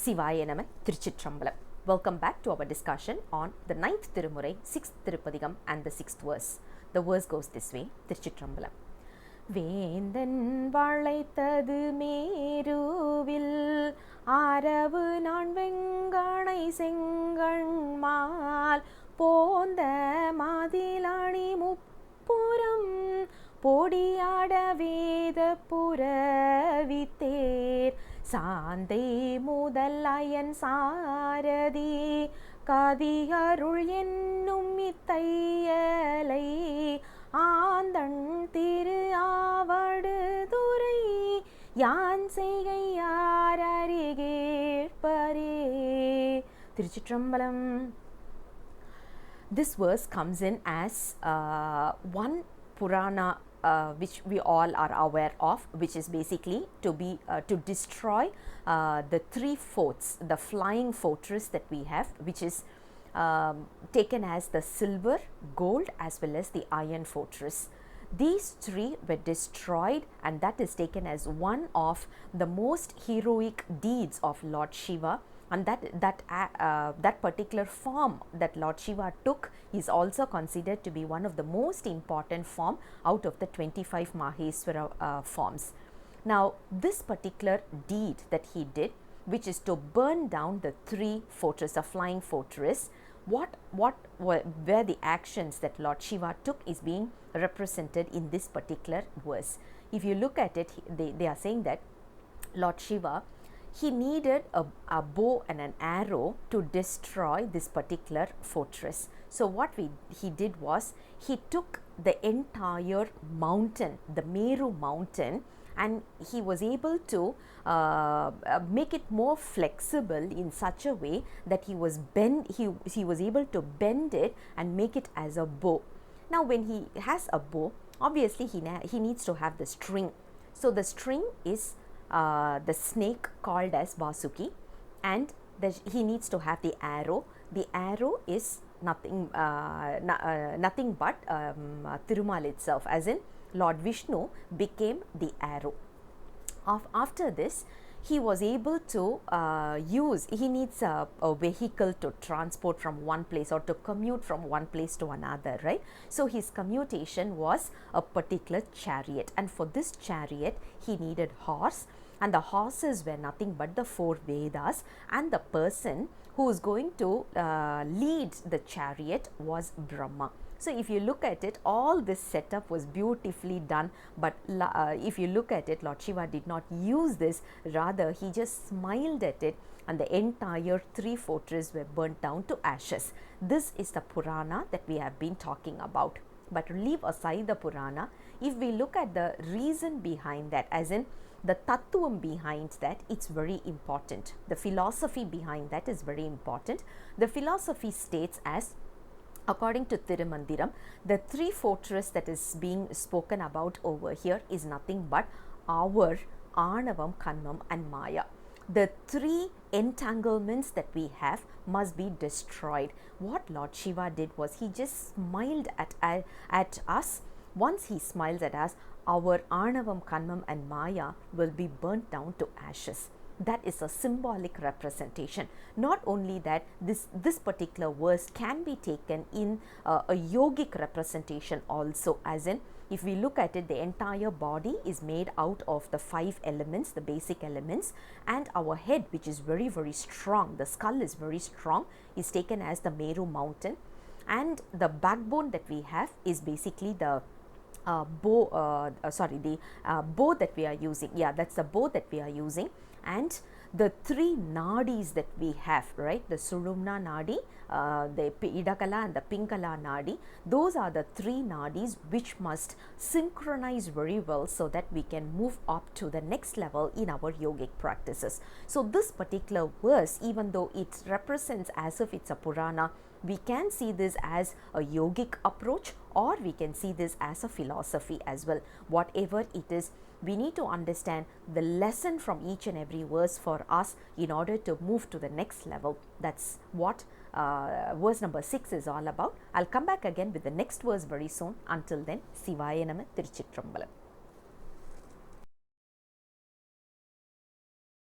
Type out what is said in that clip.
Sivaya Nama Thiruchitrambalam. Welcome back to our discussion on the 9th Tirumurai, 6th Tirupadigam and the 6th verse. The verse goes this way, Thiruchitrambalam. வேந்தன் valaiththathu மேருவில் ஆரவு நான் வெங்கணை செங்கண்மால் போந்த மாதிலாணி முப்புறம் பொடியாட வேத புரவித்தேர் சாந்தை முதல் iron சாரதி கதியருள் என்னும் இத்தையலை anthem திரு ஆவடுதுறை யான் செய்கை யார் அறிகேற்பரே. Thiruchitrambalam. This verse comes in as one Purana which we all are aware of, which is basically to destroy the 3/4, the flying fortress that we have, which is taken as the silver, gold as well as the iron fortress. These three were destroyed, and that is taken as one of the most heroic deeds of Lord Shiva. And that particular form that Lord Shiva took is also considered to be one of the most important form out of the 25 Maheswara forms. Now, this particular deed that he did, which is to burn down the 3 fortress, a flying fortress, what were the actions that Lord Shiva took is being represented in this particular verse. If you look at it, they are saying that Lord Shiva, he needed a bow and an arrow to destroy this particular fortress. So what he did was, he took the entire mountain, the Meru mountain, and he was able to make it more flexible in such a way that he was able to bend it and make it as a bow. Now when he has a bow, obviously he needs to have the string. So the string is the snake called as Vasuki, and he needs to have the arrow. The arrow is nothing but Thirumal itself, as in Lord Vishnu became the arrow. After this, he was able to he needs a vehicle to transport from one place or to commute from one place to another, right? So his commutation was a particular chariot, and for this chariot he needed horse, and the horses were nothing but the 4 Vedas, and the person who is going to lead the chariot was Brahma. So if you look at it, all this setup was beautifully done, but if you look at it, Lord Shiva did not use this, rather he just smiled at it, and the entire 3 fortresses were burnt down to ashes. This is the Purana that we have been talking about. But leave aside the Purana, if we look at the reason behind that, as in the tattvam behind that, it's very important. The philosophy behind that is very important. The philosophy states as, according to Thirumandiram, the 3 fortress that is being spoken about over here is nothing but our Anavam, Kanmam and Maya. The 3 entanglements that we have must be destroyed. What Lord Shiva did was, he just smiled at us. Once he smiles at us, our Anavam, Kanmam and Maya will be burnt down to ashes. That is a symbolic representation. Not only that, this particular verse can be taken in a yogic representation also, as in, if we look at it, the entire body is made out of the 5 elements, the basic elements, and our head, which is very, very strong, the skull is very strong, is taken as the Meru mountain, and the backbone that we have is basically the bow that we are using. Yeah, that's the bow that we are using. And the 3 nadis that we have, right, the Sulumna nadi, the Idakala and the Pinkala nadi, those are the 3 nadis which must synchronize very well so that we can move up to the next level in our yogic practices. So this particular verse, even though it represents as if it's a Purana, we can see this as a yogic approach, or we can see this as a philosophy as well. Whatever it is, we need to understand the lesson from each and every verse for us in order to move to the next level. That's what verse number 6 is all about. I'll come back again with the next verse very soon. Until then, Sivaya Nama Thiruchitrambalam.